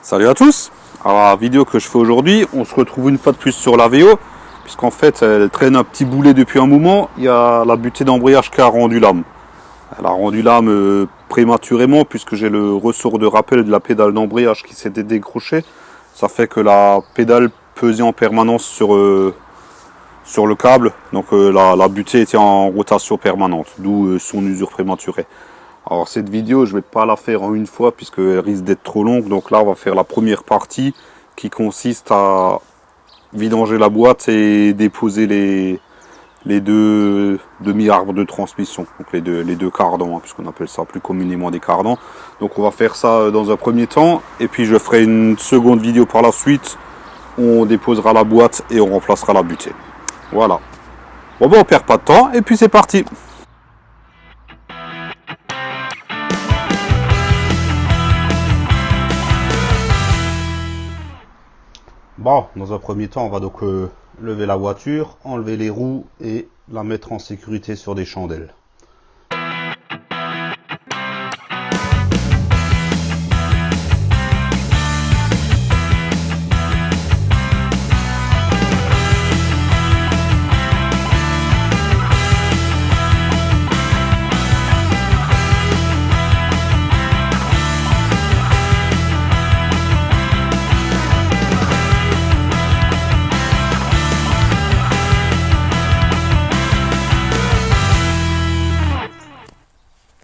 Salut à tous. Alors la vidéo que je fais aujourd'hui, on se retrouve une fois de plus sur la VO, puisqu'en fait elle traîne un petit boulet depuis un moment. Il y a la butée d'embrayage qui a rendu l'âme. Elle a rendu l'âme prématurément, puisque j'ai le ressort de rappel de la pédale d'embrayage qui s'était décroché. Ça fait que la pédale pesait en permanence sur le câble, donc la butée était en rotation permanente, d'où son usure prématurée. Alors cette vidéo, je vais pas la faire en une fois puisqu'elle risque d'être trop longue. Donc là, on va faire la première partie qui consiste à vidanger la boîte et déposer les deux demi-arbres de transmission. Donc les deux cardans, hein, puisqu'on appelle ça plus communément des cardans. Donc on va faire ça dans un premier temps. Et puis je ferai une seconde vidéo par la suite. On déposera la boîte et on remplacera la butée. Voilà. Bon ben on perd pas de temps et puis c'est parti. Bon, dans un premier temps, on va donc lever la voiture, enlever les roues et la mettre en sécurité sur des chandelles.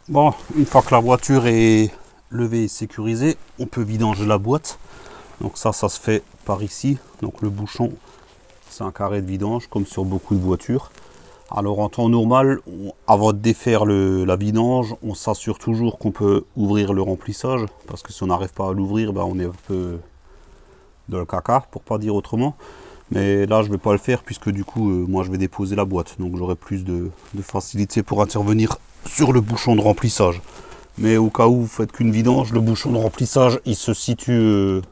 Bon, une fois que la voiture est levée et sécurisée, on peut vidanger la boîte. Donc ça se fait par ici. Donc le bouchon, c'est un carré de vidange, comme sur beaucoup de voitures. Alors en temps normal, avant de défaire la vidange, on s'assure toujours qu'on peut ouvrir le remplissage. Parce que si on n'arrive pas à l'ouvrir, ben on est un peu dans le caca, pour pas dire autrement. Mais là, je vais pas le faire, puisque du coup, moi, je vais déposer la boîte. Donc j'aurai plus de facilité pour intervenir sur le bouchon de remplissage. Mais au cas où vous faites qu'une vidange, le bouchon de remplissage il se situe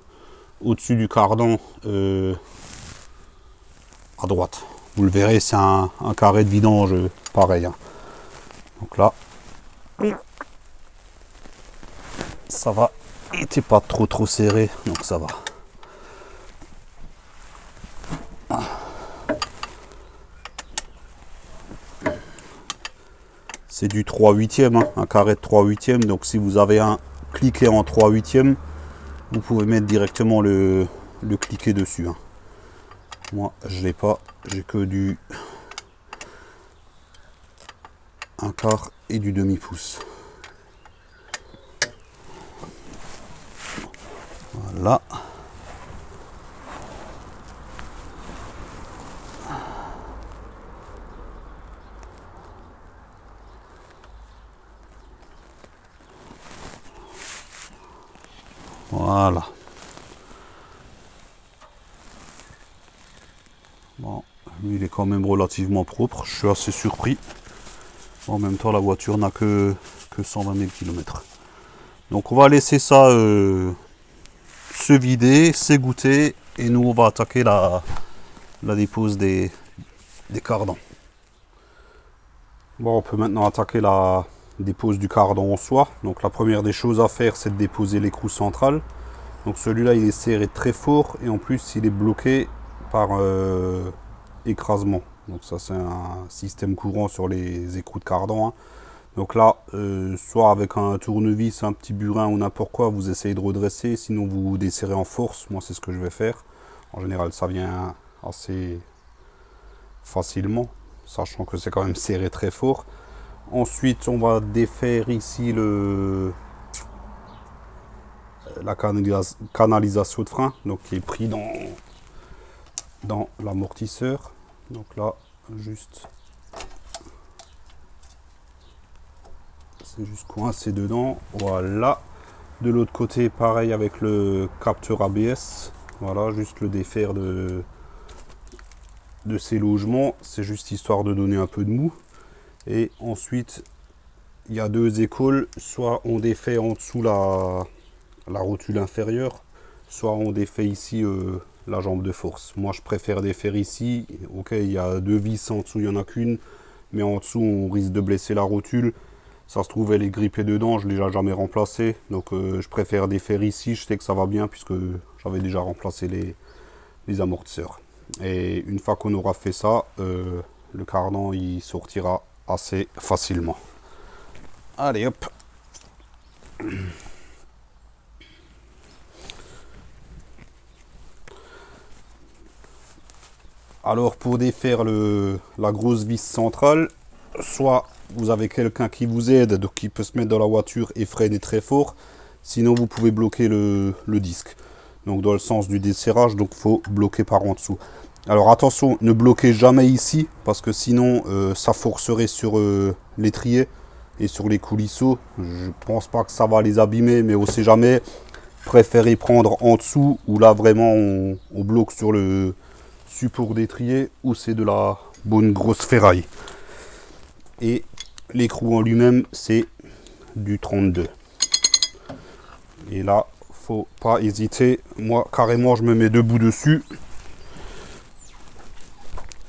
au-dessus du cardan à droite. Vous le verrez, c'est un carré de vidange pareil. Hein. Donc là, ça va. Il n'était pas trop serré, donc ça va. C'est du 3/8e, hein, un carré de 3/8e. Donc si vous avez un cliquet en 3/8e, vous pouvez mettre directement le cliquet dessus. Hein. Moi, je l'ai pas, j'ai que du 1/4 et du demi-pouce. Voilà. Voilà. Bon, lui il est quand même relativement propre. Je suis assez surpris. En même temps, la voiture n'a que 120 000 km. Donc on va laisser ça se vider, s'égoutter. Et nous, on va attaquer la dépose des cardans. Bon, on peut maintenant attaquer la dépose du cardan en soi. Donc la première des choses à faire, c'est de déposer l'écrou central. Donc celui-là, il est serré très fort et en plus, il est bloqué par écrasement. Donc ça, c'est un système courant sur les écrous de cardan. Hein. Donc là, soit avec un tournevis, un petit burin ou n'importe quoi, vous essayez de redresser. Sinon, vous desserrez en force. Moi, c'est ce que je vais faire. En général, ça vient assez facilement, sachant que c'est quand même serré très fort. Ensuite, on va défaire ici la canalisation de frein, donc qui est pris dans l'amortisseur. Donc là, juste, c'est juste coincé dedans. Voilà. De l'autre côté, pareil avec le capteur ABS. Voilà, juste le défaire de ces logements. C'est juste histoire de donner un peu de mou. Et ensuite, il y a deux écoles. Soit on défait en dessous la rotule inférieure, soit on défait ici la jambe de force. Moi, je préfère défaire ici. Ok, il y a deux vis en dessous, il n'y en a qu'une. Mais en dessous, on risque de blesser la rotule. Ça se trouve, elle est grippée dedans, je l'ai déjà jamais remplacée. Donc je préfère défaire ici, je sais que ça va bien puisque j'avais déjà remplacé les amortisseurs. Et une fois qu'on aura fait ça, le cardan il sortira assez facilement. Allez hop. Alors pour défaire la grosse vis centrale, soit vous avez quelqu'un qui vous aide, donc qui peut se mettre dans la voiture et freiner très fort, sinon vous pouvez bloquer le disque. Donc dans le sens du desserrage, donc il faut bloquer par en dessous. Alors attention, ne bloquez jamais ici, parce que sinon ça forcerait sur l'étrier et sur les coulisseaux. Je pense pas que ça va les abîmer, mais on sait jamais. Préférez prendre en dessous, où là vraiment on bloque sur le support d'étrier, où c'est de la bonne grosse ferraille. Et l'écrou en lui-même, c'est du 32. Et là, faut pas hésiter. Moi, carrément, je me mets debout dessus.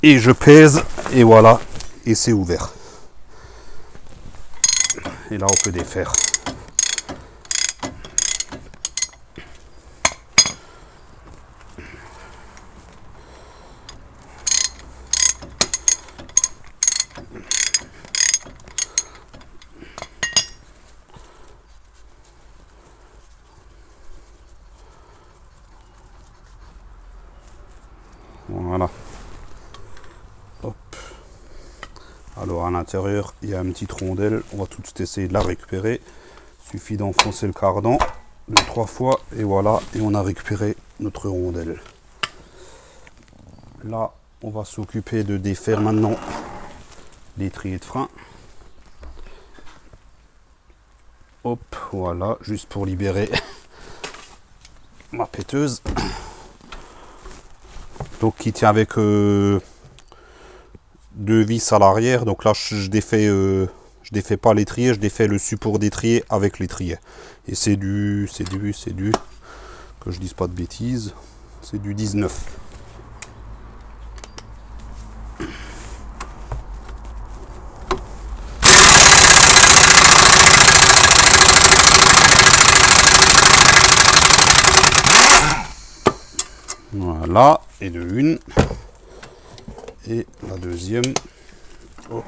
Et je pèse, et voilà. Et c'est ouvert. Et là, on peut défaire. Voilà. Hop. Alors à l'intérieur, il y a une petite rondelle. On va tout de suite essayer de la récupérer. Il suffit d'enfoncer le cardan 2-3 fois et voilà. Et on a récupéré notre rondelle. Là, on va s'occuper de défaire maintenant l'étrier de frein. Hop, voilà, juste pour libérer ma péteuse. Donc qui tient avec 2 vis à l'arrière. Donc là je défais pas l'étrier, je défais le support d'étrier avec l'étrier. Et c'est du que je dise pas de bêtises, c'est du 19. Voilà, et de une. Et la deuxième. Hop.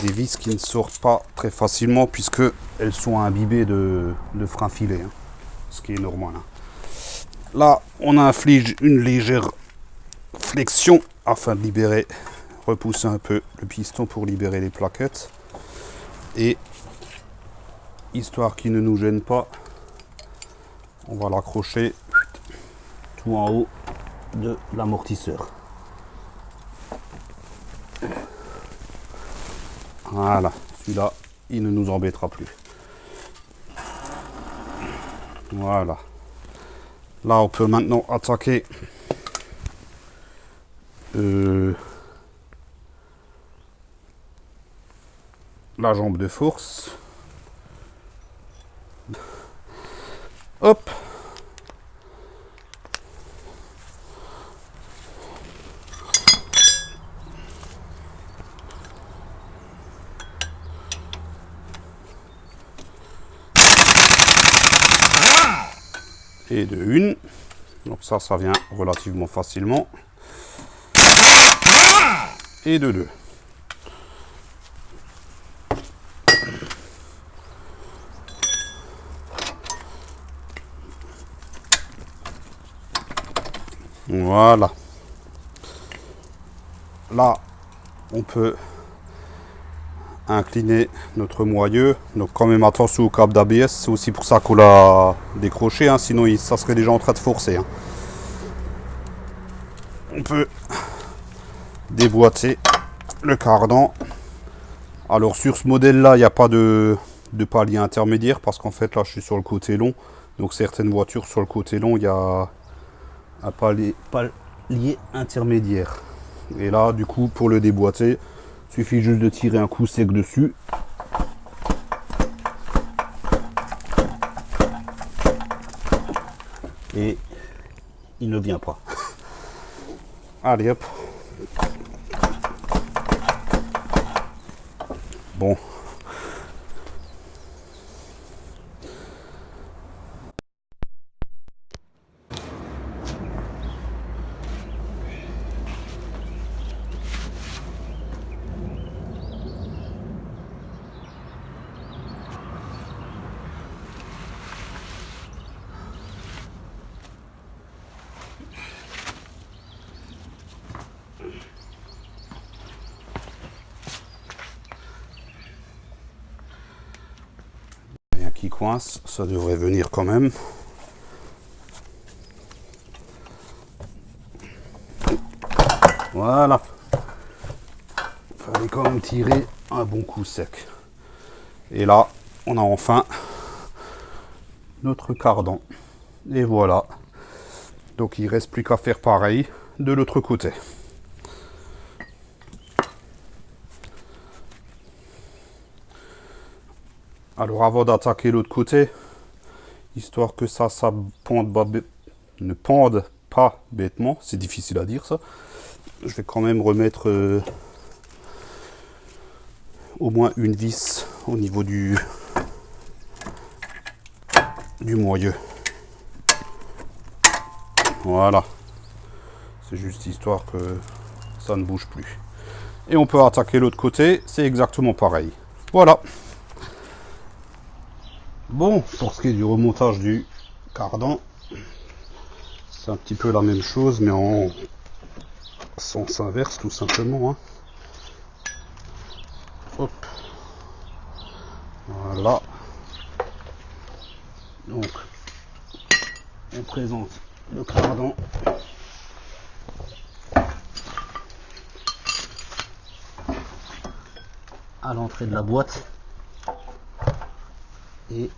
Des vis qui ne sortent pas très facilement puisque elles sont imbibées de frein filet, hein, ce qui est normal. Hein. Là, on inflige une légère flexion afin de libérer, repousser un peu le piston pour libérer les plaquettes. Et histoire qu'il ne nous gêne pas, on va l'accrocher tout en haut de l'amortisseur. Voilà, celui-là, il ne nous embêtera plus. Voilà. Là, on peut maintenant attaquer la jambe de force. Hop. Et de une. Donc ça vient relativement facilement. Et de deux. Voilà. Là, on peut incliner notre moyeu. Donc quand même attention au câble d'ABS. C'est aussi pour ça qu'on l'a décroché. Hein, sinon, ça serait déjà en train de forcer. Hein. On peut déboîter le cardan. Alors sur ce modèle-là, il n'y a pas de palier intermédiaire parce qu'en fait, là, je suis sur le côté long. Donc certaines voitures sur le côté long, il y a un palier intermédiaire. Et là, du coup, pour le déboîter, il suffit juste de tirer un coup sec dessus. Et il ne vient pas. Allez hop. Bon. Rien qui coince, ça devrait venir quand même. Voilà. Fallait quand même tirer un bon coup sec. Et là, on a enfin notre cardan. Et voilà. Donc il ne reste plus qu'à faire pareil de l'autre côté. Alors avant d'attaquer l'autre côté, histoire que ça ne pende pas bêtement, c'est difficile à dire ça, je vais quand même remettre au moins une vis au niveau du moyeu. Voilà. C'est juste histoire que ça ne bouge plus. Et on peut attaquer l'autre côté, c'est exactement pareil. Voilà. Bon, pour ce qui est du remontage du cardan, c'est un petit peu la même chose, mais en sens inverse tout simplement. Hein. Hop. Voilà. Donc, on présente le cardan. À l'entrée de la boîte. Et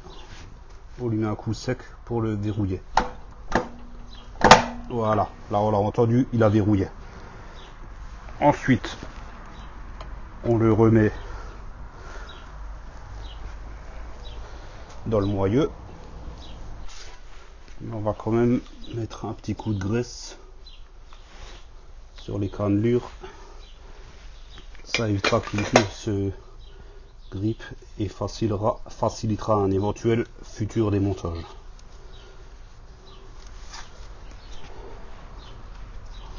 on lui met un coup sec pour le verrouiller. Voilà, là on l'a entendu, il a verrouillé. Ensuite, on le remet dans le moyeu. On va quand même mettre un petit coup de graisse sur les cannelures. Ça évitera qu'il se grippe et facilitera un éventuel futur démontage.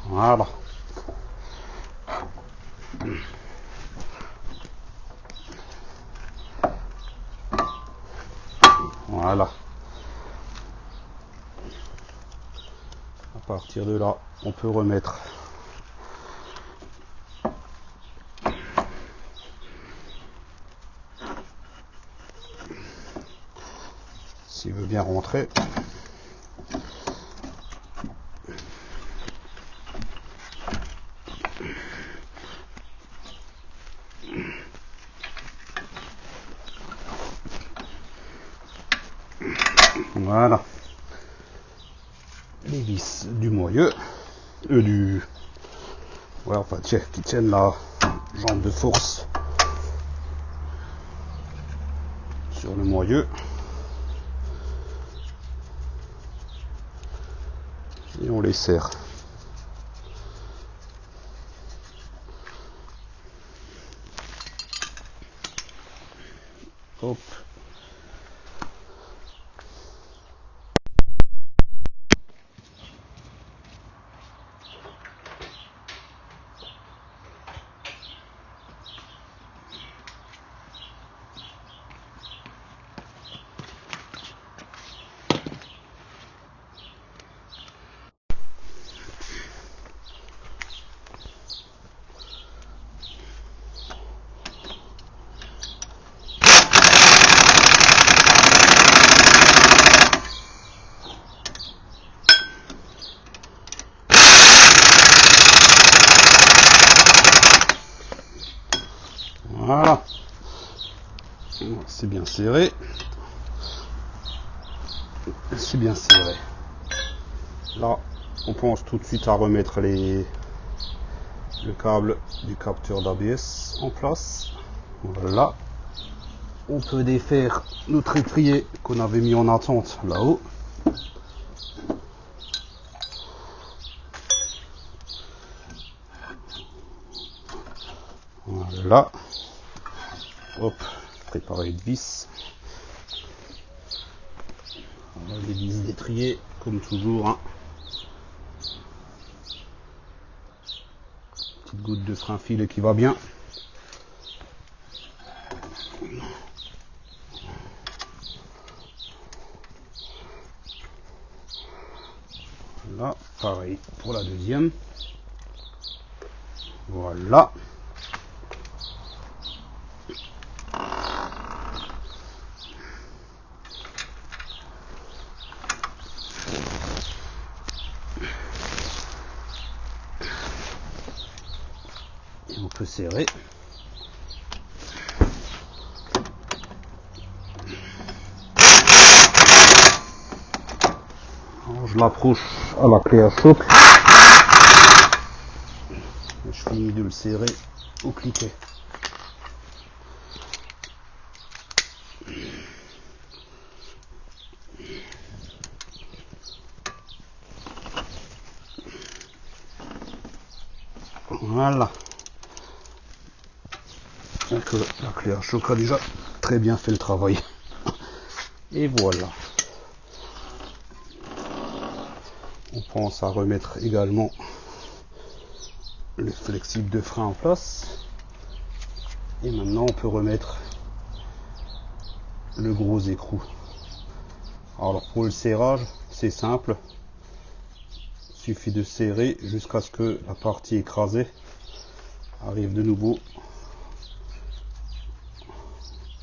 Voilà. Voilà. À partir de là, on peut remettre s'il veut bien rentrer. Voilà. Les vis du moyeu. Ouais, enfin, qui tiennent la jambe de force sur le moyeu. Et on les serre. Hop. Voilà. C'est bien serré. C'est bien serré. Là, on pense tout de suite à remettre le câble du capteur d'ABS en place. Voilà. On peut défaire notre étrier qu'on avait mis en attente là-haut. Voilà. Hop, préparer une vis. Voilà, les vis d'étrier, comme toujours. Hein. Petite goutte de frein filet qui va bien. Là, pareil pour la deuxième. Voilà. Et on peut serrer. Alors, je l'approche à la clé à choc. Je finis de le serrer au cliquet. Voilà. Donc, la clé à choc a déjà très bien fait le travail. Et voilà. On pense à remettre également le flexible de frein en place. Et maintenant on peut remettre le gros écrou. Alors pour le serrage, c'est simple. Il suffit de serrer jusqu'à ce que la partie écrasée arrive de nouveau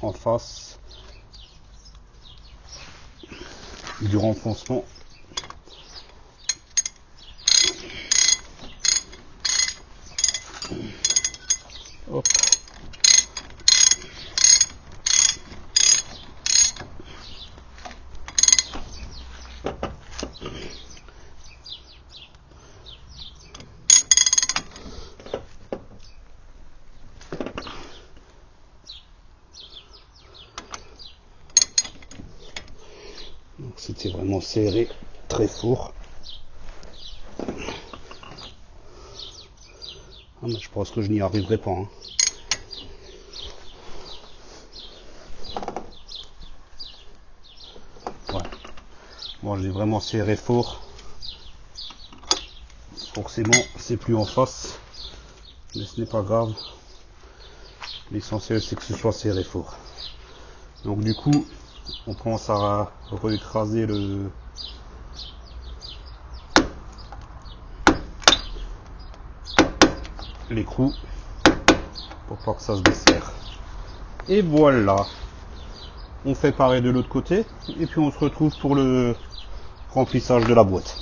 en face du renfoncement. Hop. Donc c'était vraiment serré, très fort. Ah, mais je pense que je n'y arriverai pas. Hein. Ouais. Bon, j'ai vraiment serré fort. Forcément, c'est plus en face. Mais ce n'est pas grave. L'essentiel, c'est que ce soit serré fort. Donc du coup, on pense à réécraser l'écrou pour pas que ça se desserre. Et voilà. On fait pareil de l'autre côté. Et puis on se retrouve pour le remplissage de la boîte.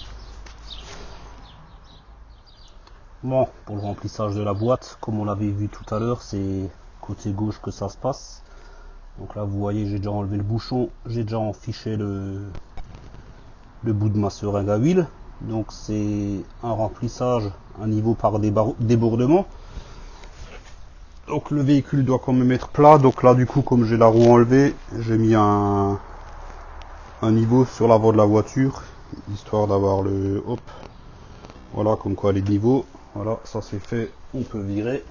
Bon, pour le remplissage de la boîte, comme on l'avait vu tout à l'heure, c'est côté gauche que ça se passe. Donc là, vous voyez, j'ai déjà enlevé le bouchon, j'ai déjà enfiché le bout de ma seringue à huile. Donc c'est un remplissage à niveau par débordement. Donc le véhicule doit quand même être plat. Donc là, du coup, comme j'ai la roue enlevée, j'ai mis un niveau sur l'avant de la voiture, histoire d'avoir le... Hop, voilà, comme quoi les niveaux. Voilà, ça c'est fait, on peut virer.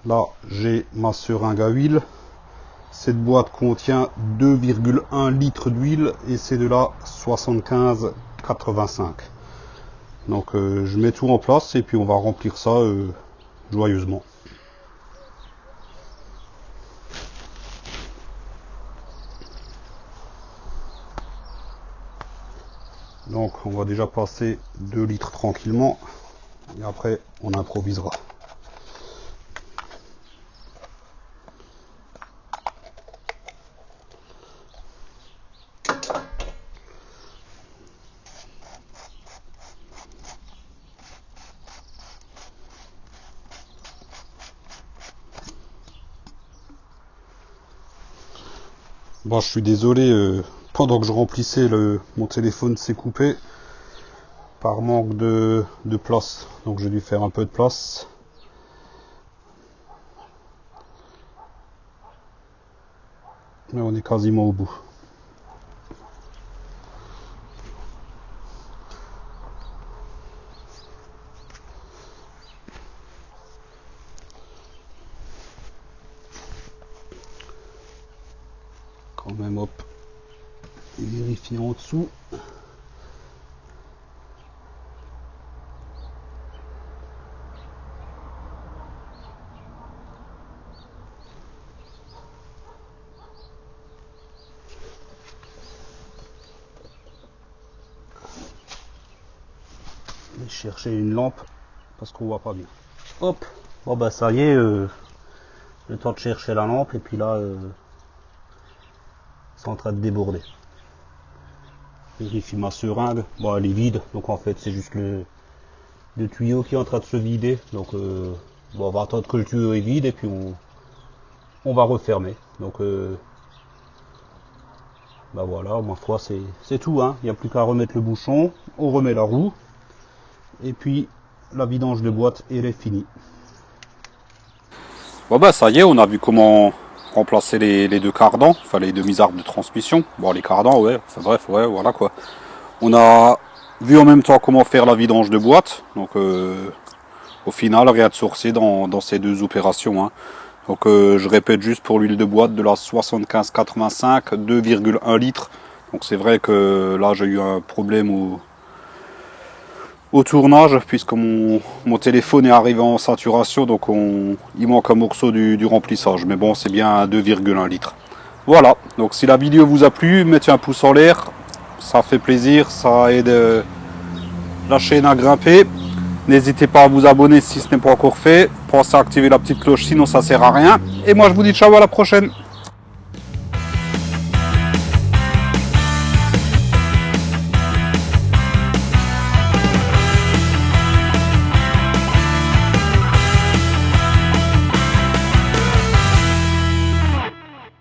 Là, j'ai ma seringue à huile. Cette boîte contient 2,1 litres d'huile et c'est de la 75,85. Donc je mets tout en place et puis on va remplir ça joyeusement. Donc on va déjà passer 2 litres tranquillement et après on improvisera. Bon, je suis désolé Pendant que je remplissais, mon téléphone s'est coupé par manque de place. Donc j'ai dû faire un peu de place. Mais on est quasiment au bout. Quand même, hop, et vérifier en dessous. Je vais chercher une lampe parce qu'on voit pas bien. Hop, bon bah ça y est, le temps de chercher la lampe et puis là c'est en train de déborder. Je vérifie ma seringue, bon elle est vide, donc en fait c'est juste le tuyau qui est en train de se vider, donc bon, on va attendre que le tuyau est vide et puis on va refermer. Donc bah voilà, ma foi c'est tout, hein. Il n'y a plus qu'à remettre le bouchon, on remet la roue et puis la vidange de boîte elle est finie. Bon bah ça y est, on a vu comment remplacer les deux cardans, enfin les demi-arbres de transmission. Bon les cardans ouais, enfin bref, ouais voilà quoi. On a vu en même temps comment faire la vidange de boîte, donc au final rien de sourcé dans ces deux opérations, hein. Donc je répète juste pour l'huile de boîte de la 75-85, 2,1 litres. Donc c'est vrai que là j'ai eu un problème au tournage puisque mon téléphone est arrivé en saturation, donc il manque un morceau du remplissage, mais bon c'est bien 2,1 litres. Voilà, donc si la vidéo vous a plu, mettez un pouce en l'air, ça fait plaisir, ça aide la chaîne à grimper. N'hésitez pas à vous abonner si ce n'est pas encore fait, pensez à activer la petite cloche sinon ça sert à rien, et moi je vous dis ciao à la prochaine.